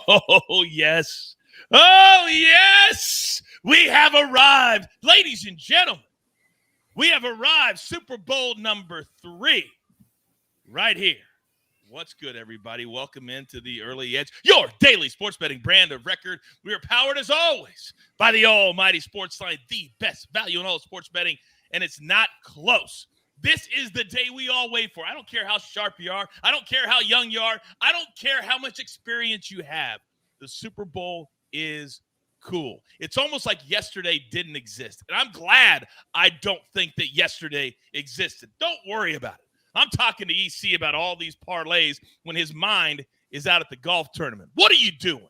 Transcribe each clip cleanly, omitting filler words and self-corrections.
Oh, yes. Oh, yes. We have arrived. Ladies and gentlemen, we have arrived. Super Bowl number 3 right here. What's good, everybody? Welcome into the Early Edge, your daily sports betting brand of record. We are powered, as always, by the almighty SportsLine, the best value in all sports betting, and it's not close. This is the day we all wait for. I don't care how sharp you are. I don't care how young you are. I don't care how much experience you have. The Super Bowl is cool. It's almost like yesterday didn't exist, and I'm glad I don't think that yesterday existed. Don't worry about it. I'm talking to EC about all these parlays when his mind is out at the golf tournament. What are you doing?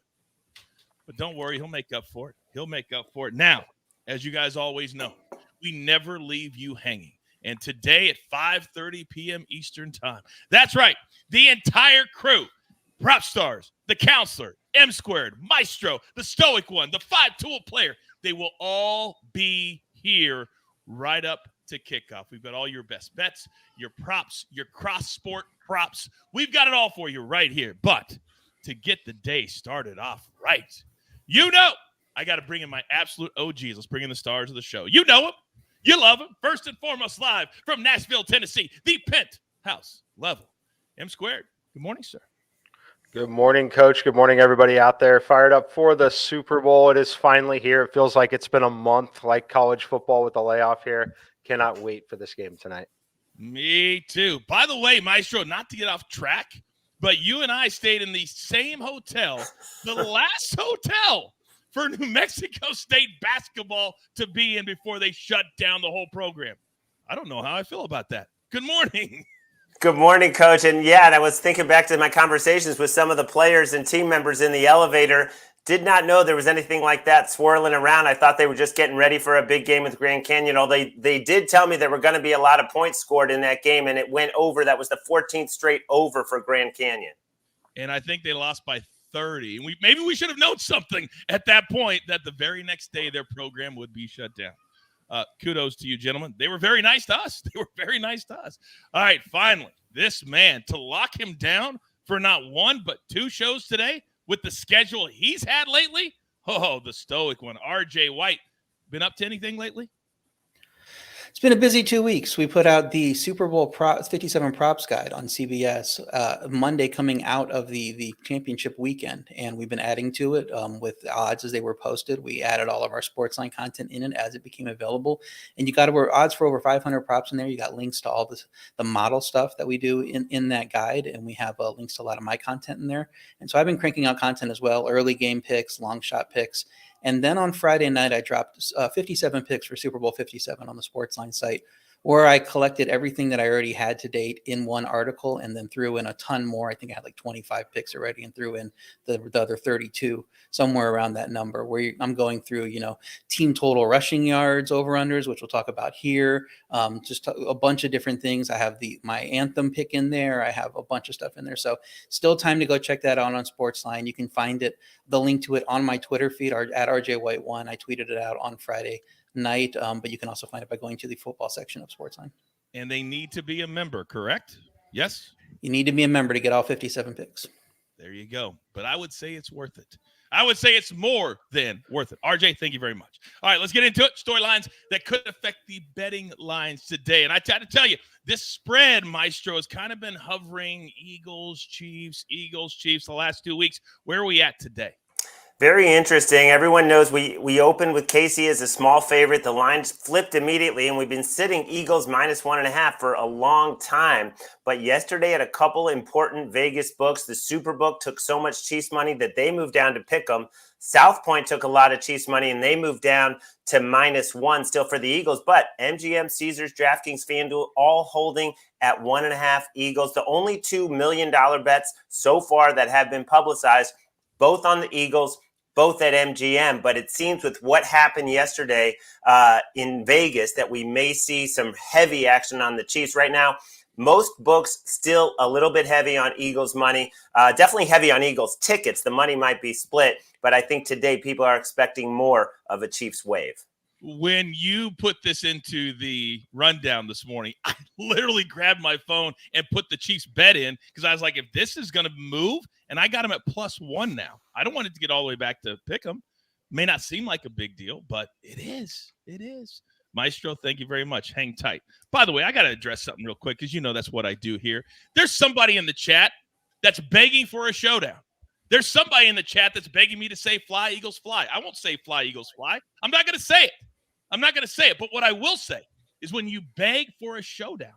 But don't worry, he'll make up for it. He'll make up for it. Now, as you guys always know, we never leave you hanging. And today at 5:30 p.m. Eastern time, that's right, the entire crew, Prop Stars, the Counselor, M Squared, Maestro, the Stoic One, the 5-tool player, they will all be here right up to kickoff. We've got all your best bets, your props, your cross-sport props. We've got it all for you right here. But to get the day started off right, you know, I got to bring in my absolute OGs. Let's bring in the stars of the show. You know them. You love them. First and foremost, live from Nashville, Tennessee, the penthouse level. M Squared, good morning, sir. Good morning, Coach. Good morning, everybody out there. Fired up for the Super Bowl. It is finally here. It feels like it's been a month, like college football with the layoff here. Cannot wait for this game tonight. Me too. By the way, Maestro, not to get off track, but you and I stayed in the same hotel, the last hotel for New Mexico State basketball to be in before they shut down the whole program. I don't know how I feel about that. Good morning. Good morning, Coach. And yeah, and I was thinking back to my conversations with some of the players and team members in the elevator. Did not know there was anything like that swirling around. I thought they were just getting ready for a big game with Grand Canyon. Although they did tell me there were going to be a lot of points scored in that game, and it went over. That was the 14th straight over for Grand Canyon. And I think they lost by 30. And maybe we should have known something at that point that the very next day their program would be shut down. Kudos to you, gentlemen. They were very nice to us. All right, finally, this man, to lock him down for not one but 2 shows today with the schedule he's had lately. Oh, the Stoic One, RJ White. Been up to anything lately? It's been a busy 2 weeks. We put out the Super Bowl 57 props guide on CBS Monday coming out of the championship weekend, and we've been adding to it with the odds as they were posted. We added all of our SportsLine content in it as it became available, and you got odds for over 500 props in there. You got links to all the model stuff that we do in that guide, and we have links to a lot of my content in there. And so I've been cranking out content as well, early game picks, long shot picks. And then on Friday night, I dropped 57 picks for Super Bowl 57 on the SportsLine site, where I collected everything that I already had to date in one article and then threw in a ton more. I think I had like 25 picks already and threw in the other 32, somewhere around that number, where I'm going through, team total rushing yards, over-unders, which we'll talk about here, just a bunch of different things. I have my anthem pick in there. I have a bunch of stuff in there. So still time to go check that out on SportsLine. You can find the link to it on my Twitter feed at RJ White 1. I tweeted it out on Friday night, but you can also find it by going to the football section of SportsLine. And they need to be a member, correct? Yes? You need to be a member to get all 57 picks. There you go. But I would say it's worth it. I would say it's more than worth it. RJ, thank you very much. All right, let's get into it. Storylines that could affect the betting lines today. And I try to tell you, this spread, Maestro, has kind of been hovering Eagles, Chiefs the last 2 weeks. Where are we at today? Very interesting. Everyone knows we opened with KC as a small favorite. The lines flipped immediately, and we've been sitting Eagles -1.5 for a long time. But yesterday at a couple important Vegas books, the Superbook took so much Chiefs money that they moved down to pick 'em. South Point took a lot of Chiefs money, and they moved down to -1 still for the Eagles. But MGM, Caesars, DraftKings, FanDuel all holding at 1.5 Eagles. The only $2 million bets so far that have been publicized, both on the Eagles, both at MGM, but it seems with what happened yesterday in Vegas that we may see some heavy action on the Chiefs right now. Most books still a little bit heavy on Eagles money, definitely heavy on Eagles tickets. The money might be split, but I think today people are expecting more of a Chiefs wave. when you put this into the rundown this morning, I literally grabbed my phone and put the Chiefs bet in because I was like, if this is going to move, and I got them at +1 now. I don't want it to get all the way back to pick them. May not seem like a big deal, but it is. It is. Maestro, thank you very much. Hang tight. By the way, I got to address something real quick because you know that's what I do here. There's somebody in the chat that's begging for a showdown. There's somebody in the chat that's begging me to say fly, Eagles, fly. I won't say fly, Eagles, fly. I'm not going to say it. I'm not going to say it. But what I will say is when you beg for a showdown,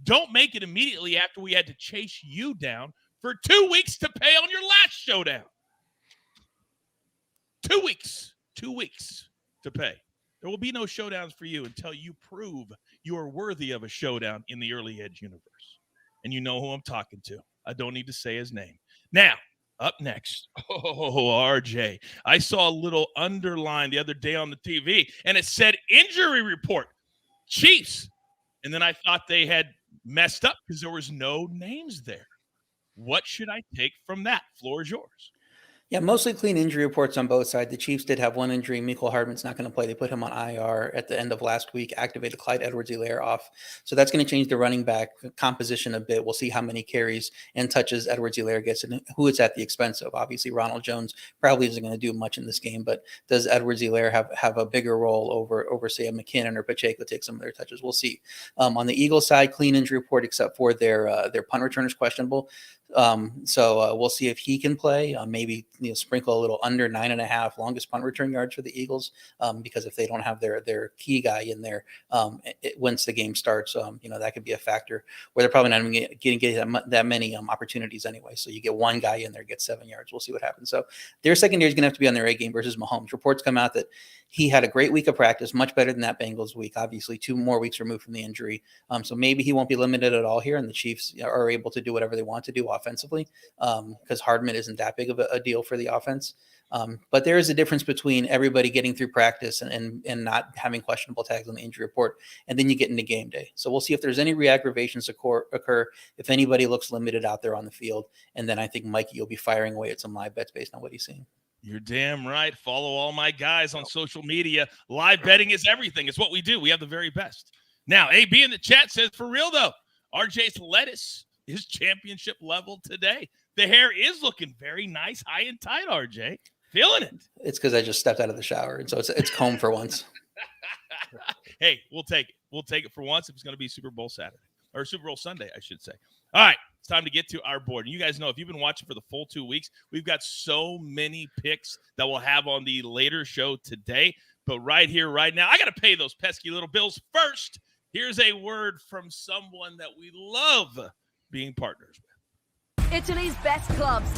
don't make it immediately after we had to chase you down for 2 weeks to pay on your last showdown. 2 weeks. 2 weeks to pay. There will be no showdowns for you until you prove you are worthy of a showdown in the early edge universe. And you know who I'm talking to. I don't need to say his name. Now, up next, RJ. I saw a little underline the other day on the TV, and it said injury report, Chiefs. And then I thought they had messed up because there was no names there. What should I take from that? Floor is yours. Yeah, mostly clean injury reports on both sides. The Chiefs did have one injury. Mecole Hardman's not going to play. They put him on IR at the end of last week, activated Clyde Edwards-Helaire off. So that's going to change the running back composition a bit. We'll see how many carries and touches Edwards-Helaire gets and who it's at the expense of. Obviously, Ronald Jones probably isn't going to do much in this game, but does Edwards-Helaire have a bigger role over say, a McKinnon or Pacheco take some of their touches? We'll see. On the Eagles side, clean injury report except for their punt return is questionable. So we'll see if he can play. Maybe sprinkle a little under 9.5 longest punt return yards for the Eagles, because if they don't have their key guy in there, once the game starts, that could be a factor where they're probably not even getting that many opportunities anyway. So you get one guy in there, gets 7 yards. We'll see what happens. So their secondary is going to have to be on their A game versus Mahomes. Reports come out that he had a great week of practice, much better than that Bengals week. Obviously, 2 more weeks removed from the injury. So maybe he won't be limited at all here, and the Chiefs are able to do whatever they want to do offensively, because Hardman isn't that big of a deal for the offense. But there is a difference between everybody getting through practice and not having questionable tags on the injury report, and then you get into game day. So we'll see if there's any re-aggravations occur, if anybody looks limited out there on the field. And then I think Mikey will be firing away at some live bets based on what he's seeing. You're damn right. Follow all my guys on social media. Live betting is everything. It's what we do. We have the very best. Now, AB in the chat says, for real, though, RJ's lettuce is championship level today. The hair is looking very nice, high and tight, RJ. Feeling it. It's because I just stepped out of the shower, and so it's combed for once. Hey, we'll take it. We'll take it for once if it's going to be Super Bowl Saturday. Or Super Bowl Sunday, I should say. All right. It's time to get to our board. And you guys know, if you've been watching for the full 2 weeks, we've got so many picks that we'll have on the later show today. But right here, right now, I got to pay those pesky little bills first. Here's a word from someone that we love being partners with. Italy's best clubs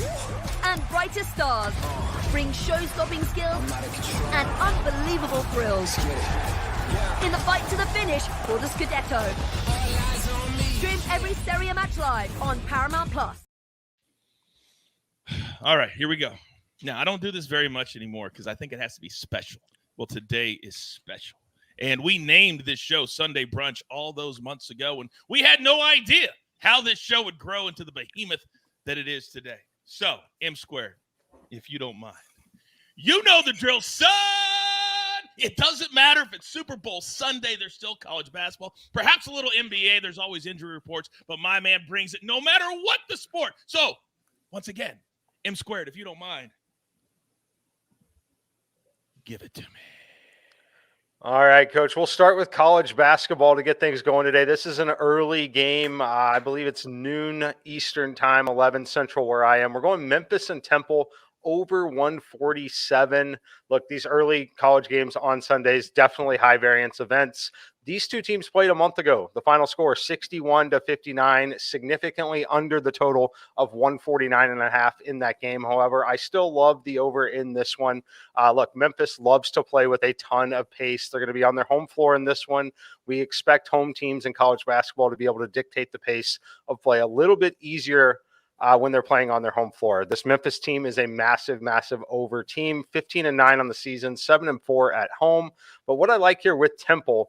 and brightest stars bring show-stopping skills and unbelievable thrills in the fight to the finish for the Scudetto. Stream every Serie A match live on Paramount Plus. All right, here we go. Now, I don't do this very much anymore because I think it has to be special. Well, today is special. And we named this show Sunday Brunch all those months ago, and we had no idea how this show would grow into the behemoth that it is today. So, M Squared, if you don't mind. You know the drill, son! It doesn't matter if it's Super Bowl Sunday, there's still college basketball. Perhaps a little NBA, there's always injury reports, but my man brings it no matter what the sport. So, once again, M Squared, if you don't mind, give it to me. All right, Coach. We'll start with college basketball to get things going today. This is an early game. I believe it's noon Eastern time, 11 Central where I am. We're going Memphis and Temple over 147. Look, these early college games on Sundays, definitely high variance events. These two teams played a month ago. The final score, 61-59, significantly under the total of 149.5 in that game. However, I still love the over in this one. Look, Memphis loves to play with a ton of pace. They're going to be on their home floor in this one. We expect home teams in college basketball to be able to dictate the pace of play a little bit easier when they're playing on their home floor. This Memphis team is a massive, massive over team, 15-9 on the season, 7-4 at home. But what I like here with Temple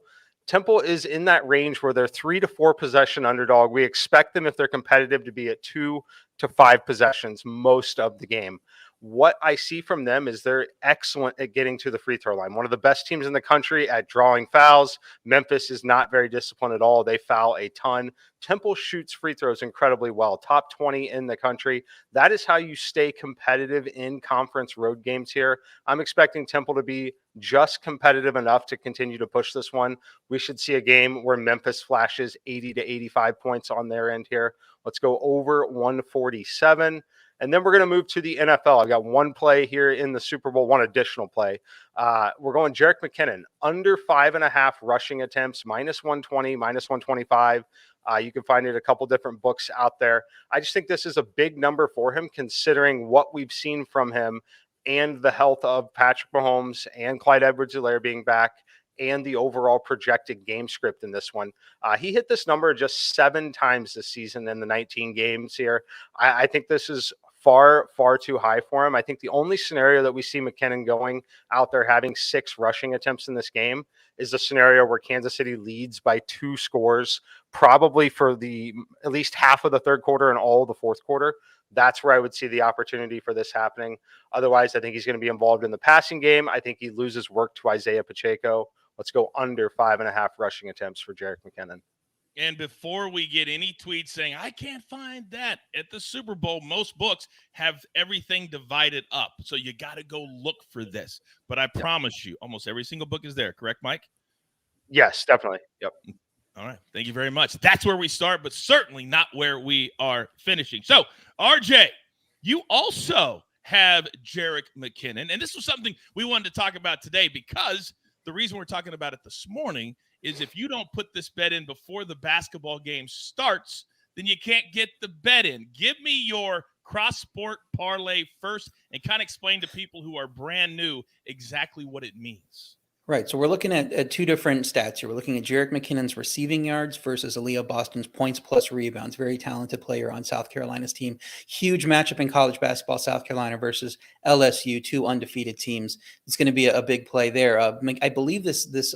is in that range where they're 3 to 4 possession underdog. We expect them, if they're competitive, to be at 2 to 5 possessions most of the game. what I see from them is they're excellent at getting to the free throw line. One of the best teams in the country at drawing fouls. Memphis is not very disciplined at all. They foul a ton. Temple shoots free throws incredibly well, top 20 in the country. That is how you stay competitive in conference road games here. I'm expecting Temple to be just competitive enough to continue to push this one. We should see a game where Memphis flashes 80 to 85 points on their end here. Let's go over 147. And then we're going to move to the NFL. I've got one play here in the Super Bowl, one additional play. We're going Jerick McKinnon, under 5.5 rushing attempts, minus 120, minus 125. You can find it at a couple different books out there. I just think this is a big number for him, considering what we've seen from him and the health of Patrick Mahomes and Clyde Edwards-Helaire being back, and the overall projected game script in this one. He hit this number just 7 times this season in the 19 games here. I think this is far, far too high for him. I think the only scenario that we see McKinnon going out there having 6 rushing attempts in this game is the scenario where Kansas City leads by 2 scores, probably for at least half of the third quarter and all of the fourth quarter. That's where I would see the opportunity for this happening. Otherwise, I think he's going to be involved in the passing game. I think he loses work to Isaiah Pacheco. Let's go under 5.5 rushing attempts for Jerick McKinnon. And before we get any tweets saying, I can't find that at the Super Bowl, most books have everything divided up. So you got to go look for this. But I promise you, almost every single book is there. Correct, Mike? Yes, definitely. Yep. All right. Thank you very much. That's where we start, but certainly not where we are finishing. So, RJ, you also have Jerick McKinnon. And this was something we wanted to talk about today, because the reason we're talking about it this morning is if you don't put this bet in before the basketball game starts, then you can't get the bet in. Give me your cross-sport parlay first and kind of explain to people who are brand new exactly what it means. Right. So we're looking at 2 different stats here. We're looking at Jerick McKinnon's receiving yards versus Aaliyah Boston's points plus rebounds. Very talented player on South Carolina's team. Huge matchup in college basketball, South Carolina versus LSU, 2 undefeated teams. It's going to be a big play there. I believe this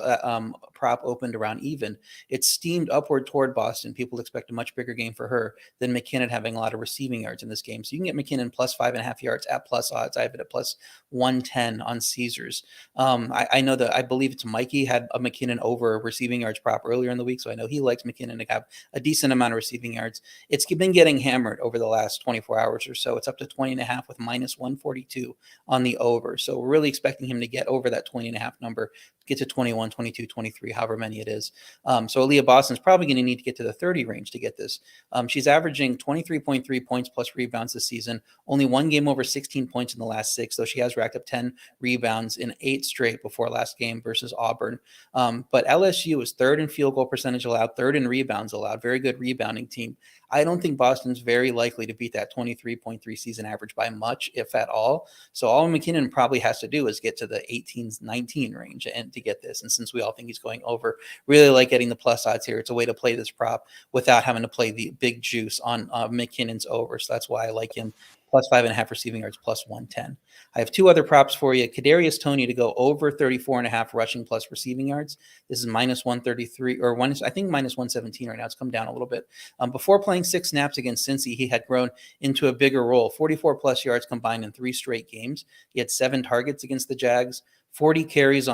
prop opened around even. It's steamed upward toward Boston. People expect a much bigger game for her than McKinnon having a lot of receiving yards in this game. So you can get McKinnon plus 5.5 yards at plus odds. I have it at plus 110 on Caesars. I know that I believe it's Mikey had a McKinnon over receiving yards prop earlier in the week, so I know he likes McKinnon to have a decent amount of receiving yards. It's been getting hammered over the last 24 hours or so. It's up to 20.5 with minus 142 on the over. So we're really expecting him to get over that 20.5 number, get to 21, 22, 23, however many it is. So Aaliyah Boston's probably going to need to get to the 30 range to get this. She's averaging 23.3 points plus rebounds this season. Only 1 game over 16 points in the last 6, though she has racked up 10 rebounds in 8 straight before last game versus Auburn. But LSU is 3rd in field goal percentage allowed, 3rd in rebounds allowed. Very good rebounding team. I don't think Boston's very likely to beat that 23.3 season average by much, if at all. So all McKinnon probably has to do is get to the 18-19 range and to get this. And since we all think he's going over, really like getting the plus odds here. It's a way to play this prop without having to play the big juice on McKinnon's over. So that's why I like him plus 5.5 receiving yards, plus 110. I have 2 other props for you. Kadarius Toney to go over 34.5 rushing plus receiving yards. This is minus 133 or I think minus 117 right now. It's come down a little bit. Before playing 6 snaps against Cincy, he had grown into a bigger role. 44 plus yards combined in 3 straight games. He had 7 targets against the Jags. 40 yards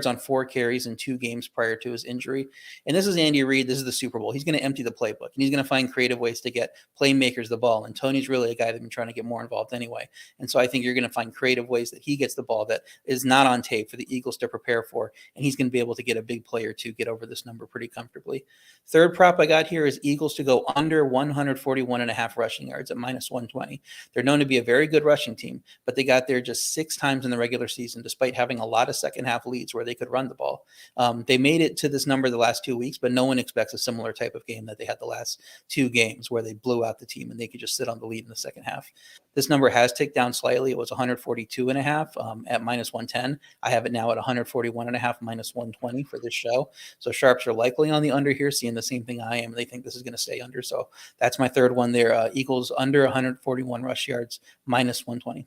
on 4 carries in 2 games prior to his injury. And this is Andy Reid. This is the Super Bowl. He's going to empty the playbook, and he's going to find creative ways to get playmakers the ball. And Tony's really a guy that's been trying to get more involved anyway. And so I think you're going to find creative ways that he gets the ball that is not on tape for the Eagles to prepare for. And he's going to be able to get a big player to get over this number pretty comfortably. Third prop I got here is Eagles to go under 141.5 rushing yards at minus 120. They're known to be a very good rushing team, but they got there just 6 times in the regular season, despite having a lot of second half leads where they could run the ball. They made it to this number the last 2 weeks, but no one expects a similar type of game that they had the last 2 games where they blew out the team and they could just sit on the lead in the second half. This number has ticked down slightly. It was 142.5 at minus 110. I have it now at 141.5 minus 120 for this show. So sharps are likely on the under here, seeing the same thing I am. They think this is going to stay under. So that's my third one there. Eagles under 141 rush yards minus 120.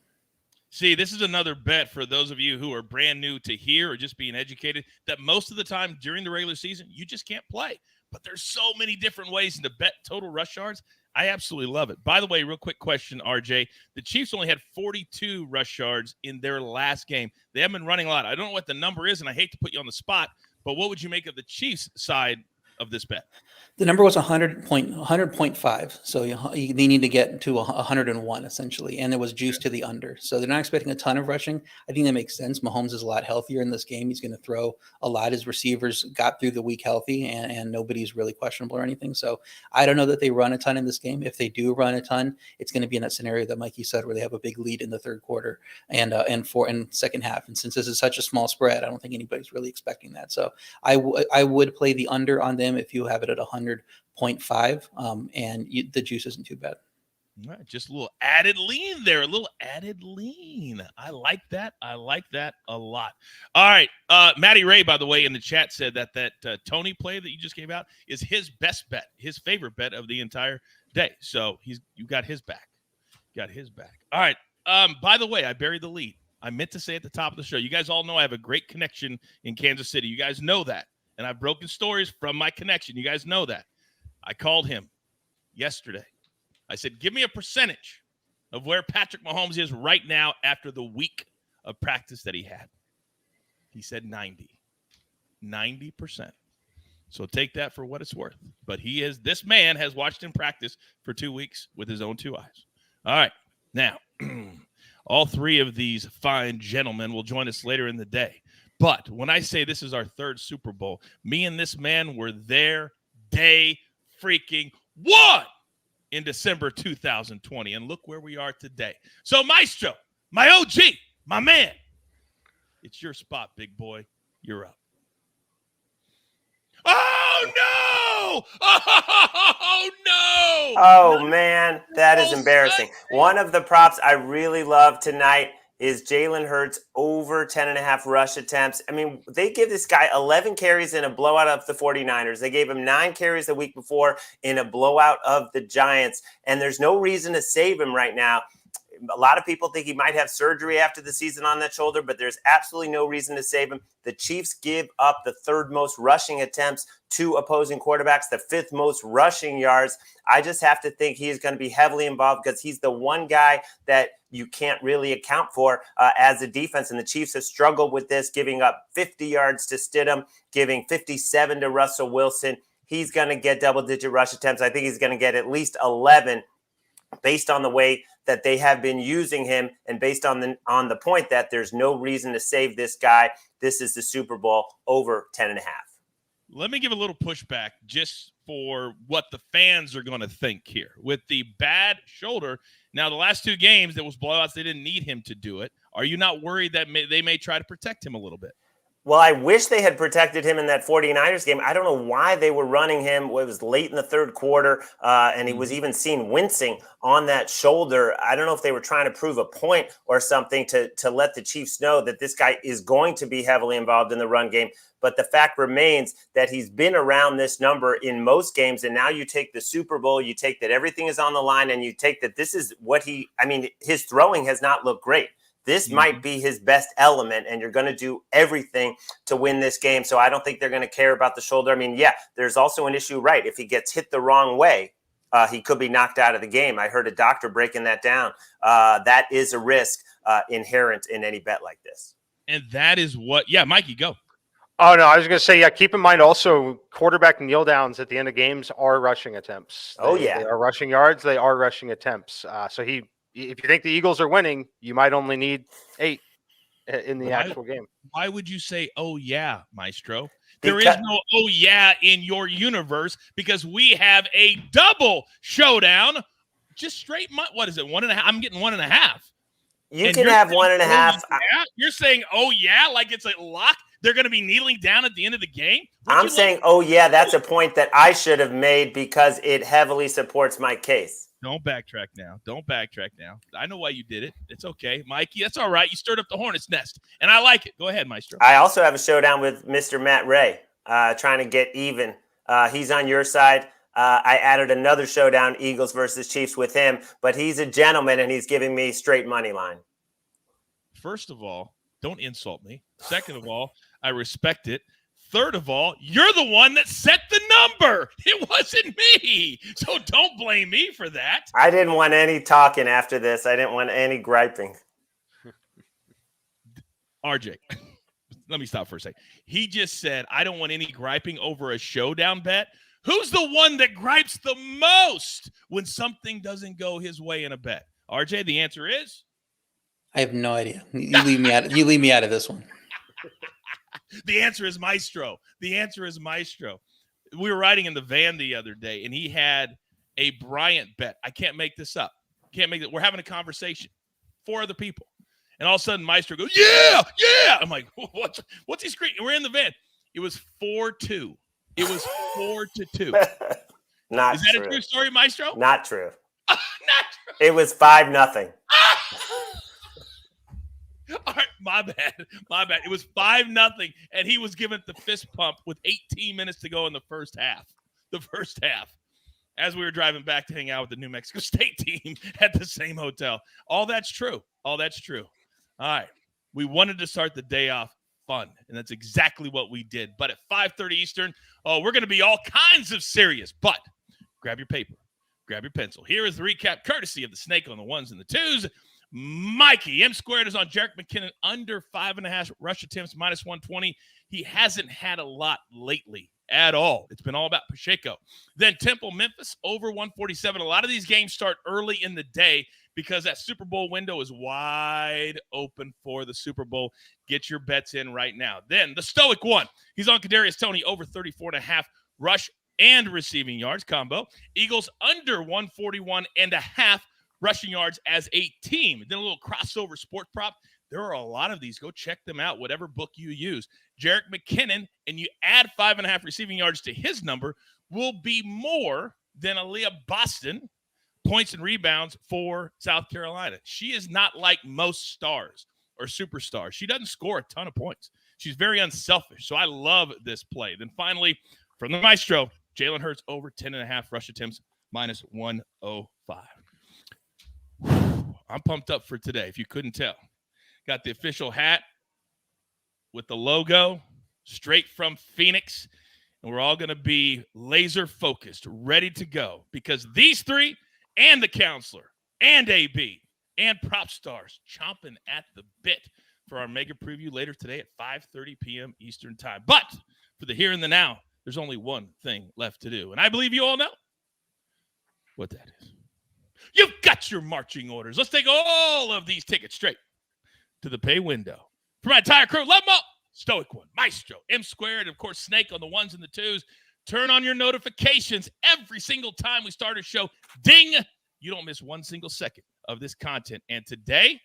See, this is another bet for those of you who are brand new to here or just being educated that most of the time during the regular season, you just can't play. But there's so many different ways to bet total rush yards. I absolutely love it. By the way, real quick question, RJ. The Chiefs only had 42 rush yards in their last game. They haven't been running a lot. I don't know what the number is, and I hate to put you on the spot, but what would you make of the Chiefs side of this bet? The number was 100.5. So they need to get to 101 essentially. And there was juice to the under. So they're not expecting a ton of rushing. I think that makes sense. Mahomes is a lot healthier in this game. He's going to throw a lot. His receivers got through the week healthy and nobody's really questionable or anything. So I don't know that they run a ton in this game. If they do run a ton, it's going to be in that scenario that Mikey said, where they have a big lead in the third quarter and second half. And since this is such a small spread, I don't think anybody's really expecting that. So I would play the under on them if you have it at 100.5, and the juice isn't too bad. All right, just a little added lean there, a little added lean. I like that. I like that a lot. All right, Matty Ray, by the way, in the chat said that Tony play that you just gave out is his best bet, his favorite bet of the entire day. So you got his back. Got his back. All right. By the way, I buried the lead. I meant to say at the top of the show, you guys all know I have a great connection in Kansas City. You guys know that. And I've broken stories from my connection. You guys know that. I called him yesterday. I said, give me a percentage of where Patrick Mahomes is right now after the week of practice that he had. He said 90%. So take that for what it's worth. But this man has watched him practice for 2 weeks with his own two eyes. All right. Now, all three of these fine gentlemen will join us later in the day. But when I say this is our third Super Bowl, me and this man were there day freaking one in December 2020. And look where we are today. So, Maestro, my OG, my man, it's your spot, big boy. You're up. Oh, no! Oh, no! Oh, man, that is embarrassing. One of the props I really love tonight is Jalen Hurts over 10.5 rush attempts. I mean, they give this guy 11 carries in a blowout of the 49ers. They gave him 9 carries the week before in a blowout of the Giants. And there's no reason to save him right now. A lot of people think he might have surgery after the season on that shoulder, but there's absolutely no reason to save him. The Chiefs give up the 3rd most rushing attempts to opposing quarterbacks, the 5th most rushing yards. I just have to think he's going to be heavily involved because he's the one guy that you can't really account for as a defense. And the Chiefs have struggled with this, giving up 50 yards to Stidham, giving 57 to Russell Wilson. He's going to get double-digit rush attempts. I think he's going to get at least 11 based on the way that they have been using him and based on the point that there's no reason to save this guy. This is the Super Bowl over 10.5. Let me give a little pushback just for what the fans are going to think here. With the bad shoulder, now the last 2 games, there was blowouts. They didn't need him to do it. Are you not worried that they may try to protect him a little bit? Well, I wish they had protected him in that 49ers game. I don't know why they were running him. It was late in the 3rd quarter, and he was even seen wincing on that shoulder. I don't know if they were trying to prove a point or something to let the Chiefs know that this guy is going to be heavily involved in the run game. But the fact remains that he's been around this number in most games, and now you take the Super Bowl, you take that everything is on the line, and you take that this is what his throwing has not looked great. This might be his best element, and you're going to do everything to win this game. So I don't think they're going to care about the shoulder. I mean, yeah, there's also an issue, right? If he gets hit the wrong way, he could be knocked out of the game. I heard a doctor breaking that down. That is a risk inherent in any bet like this. And that is what – yeah, Mikey, go. Oh, no, I was going to say, yeah, keep in mind also quarterback kneel downs at the end of games are rushing attempts. They are rushing yards. They are rushing attempts. If you think the Eagles are winning, you might only need 8 in the actual game. Why would you say, oh, yeah, Maestro? There is no oh, yeah in your universe because we have a double showdown. Just straight, what is it, 1.5? I'm getting 1.5. You can have 1.5. Oh, yeah? You're saying, oh, yeah, like it's a lock? They're going to be kneeling down at the end of the game? I'm saying, oh, yeah, that's a point that I should have made because it heavily supports my case. Don't backtrack now. I know why you did it. It's okay. Mikey, that's all right. You stirred up the hornet's nest, and I like it. Go ahead, Maestro. I also have a showdown with Mr. Matt Ray, trying to get even. He's on your side. I added another showdown, Eagles versus Chiefs, with him, but he's a gentleman, and he's giving me straight money line. First of all, don't insult me. Second of all, I respect it. Third of all, you're the one that set the number. It wasn't me. So don't blame me for that. I didn't want any talking after this. I didn't want any griping. RJ, let me stop for a second. He just said, I don't want any griping over a showdown bet. Who's the one that gripes the most when something doesn't go his way in a bet? RJ, the answer is? I have no idea. You leave me out. You leave me out of this one. The answer is Maestro. The answer is Maestro. We were riding in the van the other day, and he had a Bryant bet. I can't make this up. Can't make it. We're having a conversation. 4 other people. And all of a sudden, Maestro goes, yeah. I'm like, what's he screaming? We're in the van. It was 4-2. It was 4-2. Not Is that true. a true story, Maestro? Not true. Not true. It was 5-0. All right, my bad. It was 5-0, and he was given the fist pump with 18 minutes to go in the first half. As we were driving back to hang out with the New Mexico State team at the same hotel. All that's true. All right. We wanted to start the day off fun, and that's exactly what we did. But at 5:30 Eastern, we're going to be all kinds of serious. But grab your paper, grab your pencil. Here is the recap, courtesy of the Snake on the 1s and the 2s. Mikey, M squared is on Jerick McKinnon under 5.5 rush attempts, -120. He hasn't had a lot lately at all. It's been all about Pacheco. Then Temple, Memphis, over 147. A lot of these games start early in the day because that Super Bowl window is wide open for the Super Bowl. Get your bets in right now. Then the Stoic one. He's on Kadarius Toney, over 34.5 rush and receiving yards combo. Eagles under 141.5 rushing yards as a team. Then a little crossover sport prop. There are a lot of these. Go check them out, whatever book you use. Jerick McKinnon, and you add 5.5 receiving yards to his number, will be more than Aaliyah Boston points and rebounds for South Carolina. She is not like most stars or superstars. She doesn't score a ton of points. She's very unselfish. So I love this play. Then finally, from the Maestro, Jalen Hurts over 10.5 rush attempts, -105. I'm pumped up for today, if you couldn't tell. Got the official hat with the logo straight from Phoenix, and we're all going to be laser focused, ready to go, because these 3 and the counselor and AB and prop stars chomping at the bit for our mega preview later today at 5:30 p.m. Eastern time. But for the here and the now, there's only one thing left to do, and I believe you all know what that is. You've got your marching orders. Let's take all of these tickets straight to the pay window. For my entire crew, love them all. Stoic one, Maestro, M squared, and of course, Snake on the 1s and the 2s. Turn on your notifications every single time we start a show. Ding! You don't miss one single second of this content. And today,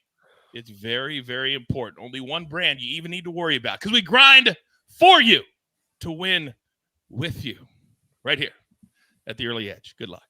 it's very, very important. Only one brand you even need to worry about, because we grind for you to win with you right here at the Early Edge. Good luck.